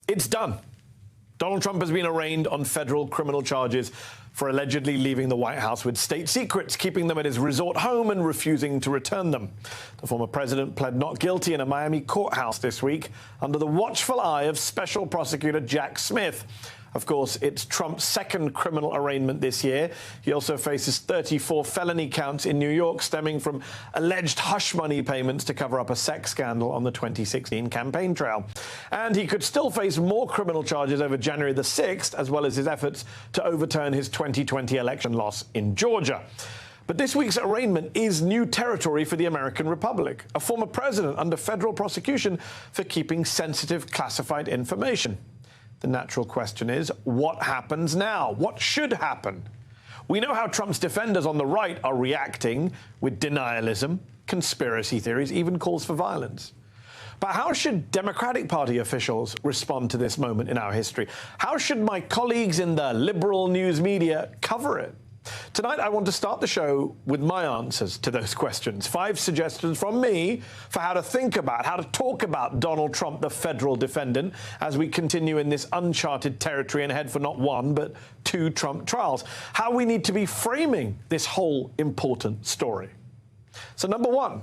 It's done. Donald Trump has been arraigned on federal criminal charges for allegedly leaving the White House with state secrets, keeping them at his resort home and refusing to return them. The former president pled not guilty in a Miami courthouse this week under the watchful eye of Special Prosecutor Jack Smith. Of course, it's Trump's second criminal arraignment this year. He also faces 34 felony counts in New York stemming from alleged hush money payments to cover up a sex scandal on the 2016 campaign trail. And he could still face more criminal charges over January the 6th, as well as his efforts to overturn his 2020 election loss in Georgia. But this week's arraignment is new territory for the American Republic, a former president under federal prosecution for keeping sensitive classified information. The natural question is, what happens now? What should happen? We know how Trump's defenders on the right are reacting with denialism, conspiracy theories, even calls for violence. But how should Democratic Party officials respond to this moment in our history? How should my colleagues in the liberal news media cover it? Tonight, I want to start the show with my answers to those questions. 5 suggestions from me for how to think about, how to talk about Donald Trump, the federal defendant, as we continue in this uncharted territory and head for not 1, but 2 Trump trials. How we need to be framing this whole important story. So, number 1,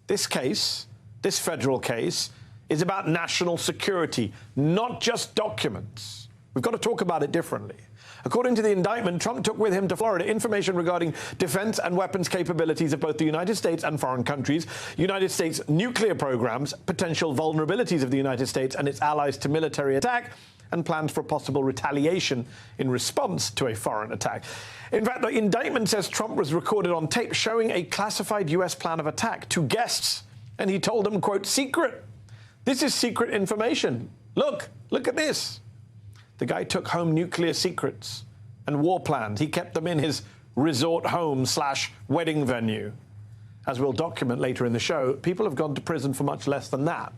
this case, this federal case, is about national security, not just documents. We've got to talk about it differently. According to the indictment, Trump took with him to Florida information regarding defense and weapons capabilities of both the United States and foreign countries, United States nuclear programs, potential vulnerabilities of the United States and its allies to military attack, and plans for possible retaliation in response to a foreign attack. In fact, the indictment says Trump was recorded on tape showing a classified U.S. plan of attack to guests, and he told them, quote, secret. This is secret information. Look at this. The guy took home nuclear secrets and war plans. He kept them in his resort home / wedding venue. As we'll document later in the show, people have gone to prison for much less than that.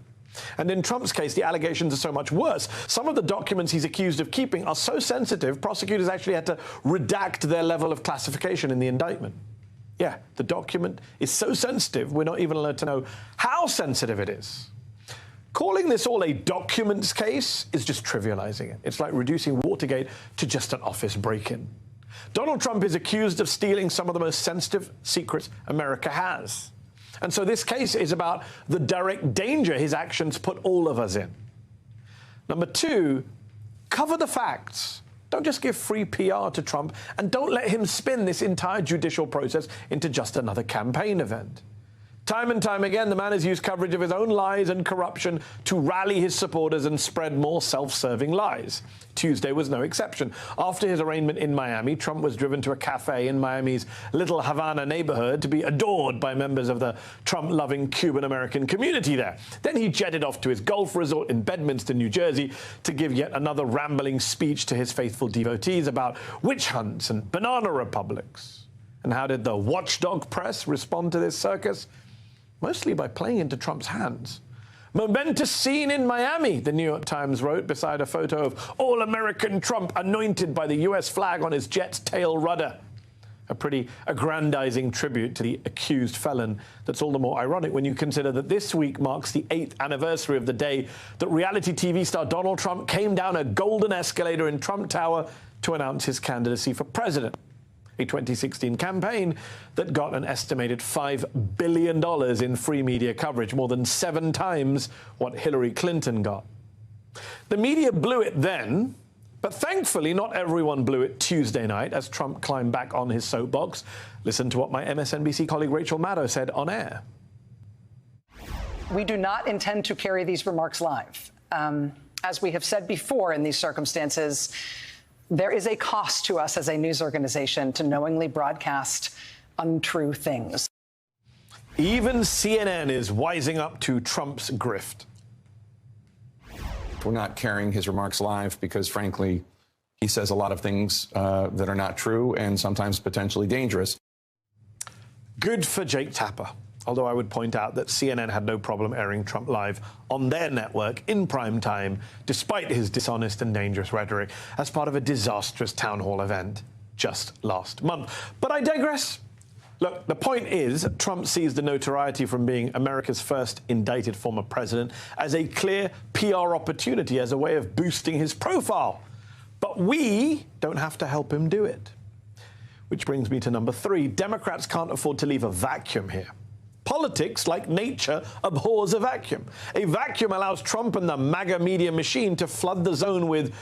And in Trump's case, the allegations are so much worse. Some of the documents he's accused of keeping are so sensitive, prosecutors actually had to redact their level of classification in the indictment. Yeah, the document is so sensitive, we're not even allowed to know how sensitive it is. Calling this all a documents case is just trivializing it. It's like reducing Watergate to just an office break-in. Donald Trump is accused of stealing some of the most sensitive secrets America has. And so this case is about the direct danger his actions put all of us in. Number 2, cover the facts. Don't just give free PR to Trump, and don't let him spin this entire judicial process into just another campaign event. Time and time again, the man has used coverage of his own lies and corruption to rally his supporters and spread more self-serving lies. Tuesday was no exception. After his arraignment in Miami, Trump was driven to a cafe in Miami's Little Havana neighborhood to be adored by members of the Trump-loving Cuban-American community there. Then he jetted off to his golf resort in Bedminster, New Jersey, to give yet another rambling speech to his faithful devotees about witch hunts and banana republics. And how did the watchdog press respond to this circus? Mostly by playing into Trump's hands. Momentous scene in Miami, the New York Times wrote, beside a photo of all-American Trump anointed by the U.S. flag on his jet's tail rudder. A pretty aggrandizing tribute to the accused felon that's all the more ironic when you consider that this week marks the 8th anniversary of the day that reality TV star Donald Trump came down a golden escalator in Trump Tower to announce his candidacy for president. A 2016 campaign that got an estimated $5 billion in free media coverage, more than 7 times what Hillary Clinton got. The media blew it then, but thankfully not everyone blew it Tuesday night as Trump climbed back on his soapbox. Listen to what my MSNBC colleague Rachel Maddow said on air. We do not intend to carry these remarks live. As we have said before in these circumstances, there is a cost to us as a news organization to knowingly broadcast untrue things. Even CNN is wising up to Trump's grift. We're not carrying his remarks live because, frankly, he says a lot of things that are not true and sometimes potentially dangerous. Good for Jake Tapper. Although I would point out that CNN had no problem airing Trump live on their network in prime time, despite his dishonest and dangerous rhetoric, as part of a disastrous town hall event just last month. But I digress. Look, the point is, Trump sees the notoriety from being America's first indicted former president as a clear PR opportunity, as a way of boosting his profile. But we don't have to help him do it. Which brings me to number 3. Democrats can't afford to leave a vacuum here. Politics, like nature, abhors a vacuum. A vacuum allows Trump and the MAGA media machine to flood the zone with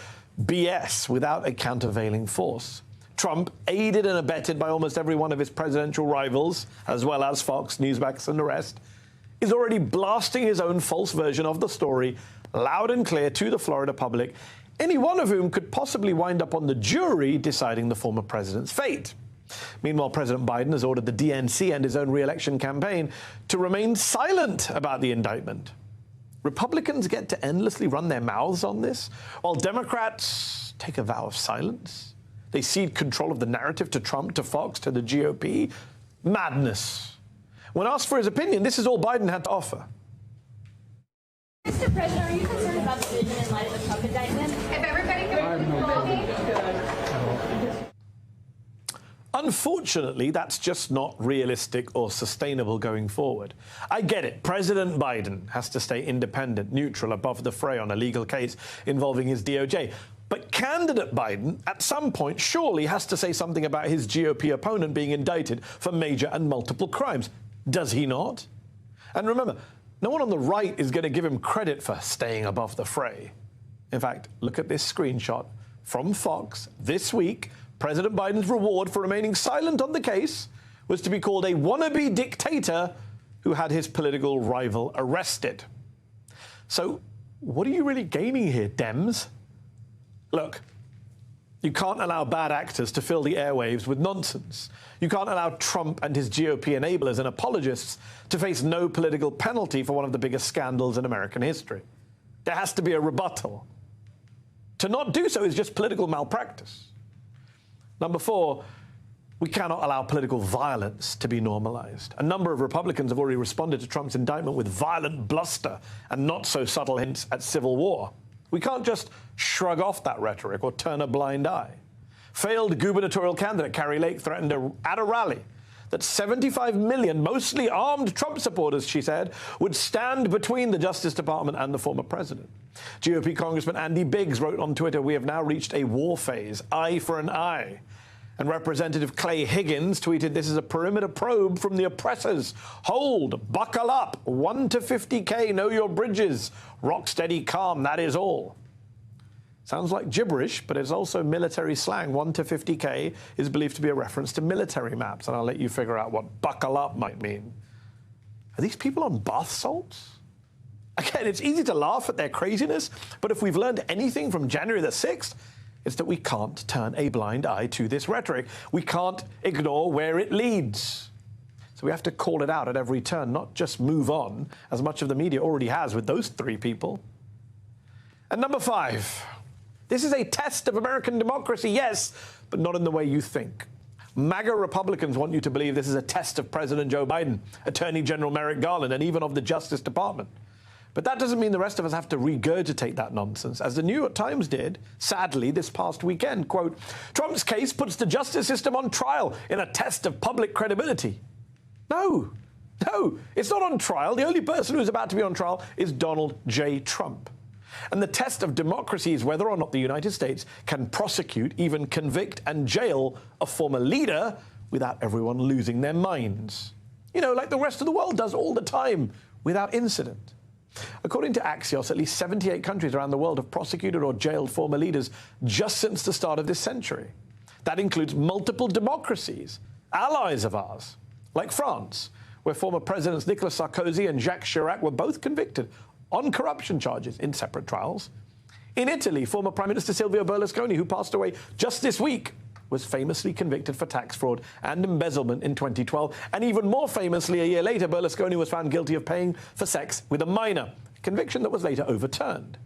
BS without a countervailing force. Trump, aided and abetted by almost every one of his presidential rivals, as well as Fox, Newsmax and the rest, is already blasting his own false version of the story loud and clear to the Florida public, any one of whom could possibly wind up on the jury deciding the former president's fate. Meanwhile, President Biden has ordered the DNC and his own re-election campaign to remain silent about the indictment. Republicans get to endlessly run their mouths on this, while Democrats take a vow of silence. They cede control of the narrative to Trump, to Fox, to the GOP. Madness. When asked for his opinion, this is all Biden had to offer. Mr. President, are you concerned about the vision in light of the Trump indictment? If everybody Unfortunately, that's just not realistic or sustainable going forward. I get it. President Biden has to stay independent, neutral, above the fray on a legal case involving his DOJ. But candidate Biden, at some point, surely has to say something about his GOP opponent being indicted for major and multiple crimes. Does he not? And remember, no one on the right is going to give him credit for staying above the fray. In fact, look at this screenshot from Fox this week. President Biden's reward for remaining silent on the case was to be called a wannabe dictator who had his political rival arrested. So what are you really gaining here, Dems? Look, you can't allow bad actors to fill the airwaves with nonsense. You can't allow Trump and his GOP enablers and apologists to face no political penalty for one of the biggest scandals in American history. There has to be a rebuttal. To not do so is just political malpractice. Number 4, we cannot allow political violence to be normalized. A number of Republicans have already responded to Trump's indictment with violent bluster and not so subtle hints at civil war. We can't just shrug off that rhetoric or turn a blind eye. Failed gubernatorial candidate Carrie Lake threatened at a rally that 75 million, mostly armed Trump supporters, she said, would stand between the Justice Department and the former president. GOP Congressman Andy Biggs wrote on Twitter, "We have now reached a war phase, eye for an eye." And Representative Clay Higgins tweeted, "This is a perimeter probe from the oppressors. Hold, buckle up, 1 to 50K, know your bridges. Rock steady, calm, that is all." Sounds like gibberish, but it's also military slang. 1 to 50K is believed to be a reference to military maps, and I'll let you figure out what buckle up might mean. Are these people on bath salts? Again, it's easy to laugh at their craziness, but if we've learned anything from January the 6th, it's that we can't turn a blind eye to this rhetoric. We can't ignore where it leads. So we have to call it out at every turn, not just move on, as much of the media already has with those 3 people. And number 5, this is a test of American democracy, yes, but not in the way you think. MAGA Republicans want you to believe this is a test of President Joe Biden, Attorney General Merrick Garland, and even of the Justice Department. But that doesn't mean the rest of us have to regurgitate that nonsense, as the New York Times did, sadly, this past weekend. Quote, "Trump's case puts the justice system on trial in a test of public credibility." No, it's not on trial. The only person who's about to be on trial is Donald J. Trump. And the test of democracy is whether or not the United States can prosecute, even convict and jail a former leader without everyone losing their minds. You know, like the rest of the world does all the time, without incident. According to Axios, at least 78 countries around the world have prosecuted or jailed former leaders just since the start of this century. That includes multiple democracies, allies of ours, like France, where former presidents Nicolas Sarkozy and Jacques Chirac were both convicted on corruption charges in separate trials. In Italy, former Prime Minister Silvio Berlusconi, who passed away just this week, was famously convicted for tax fraud and embezzlement in 2012. And even more famously, a year later, Berlusconi was found guilty of paying for sex with a minor, a conviction that was later overturned.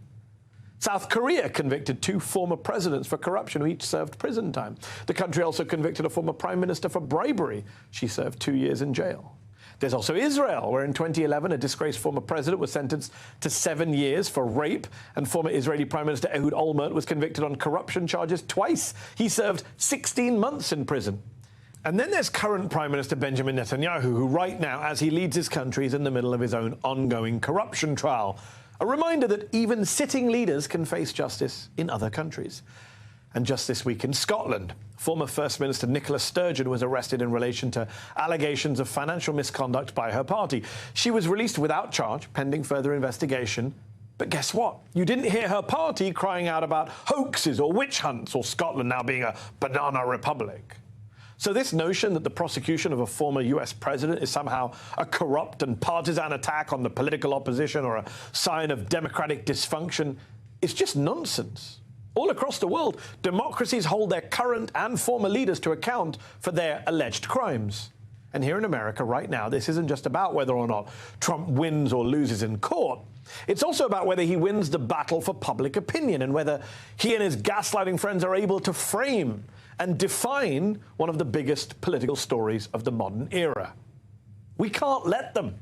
South Korea convicted 2 former presidents for corruption who each served prison time. The country also convicted a former prime minister for bribery. She served 2 years in jail. There's also Israel, where in 2011 a disgraced former president was sentenced to 7 years for rape, and former Israeli Prime Minister Ehud Olmert was convicted on corruption charges twice. He served 16 months in prison. And then there's current Prime Minister Benjamin Netanyahu, who right now, as he leads his country, is in the middle of his own ongoing corruption trial. A reminder that even sitting leaders can face justice in other countries. And just this week in Scotland, former First Minister Nicola Sturgeon was arrested in relation to allegations of financial misconduct by her party. She was released without charge, pending further investigation. But guess what? You didn't hear her party crying out about hoaxes or witch hunts or Scotland now being a banana republic. So this notion that the prosecution of a former US president is somehow a corrupt and partisan attack on the political opposition or a sign of democratic dysfunction is just nonsense. All across the world, democracies hold their current and former leaders to account for their alleged crimes. And here in America right now, this isn't just about whether or not Trump wins or loses in court. It's also about whether he wins the battle for public opinion and whether he and his gaslighting friends are able to frame and define one of the biggest political stories of the modern era. We can't let them.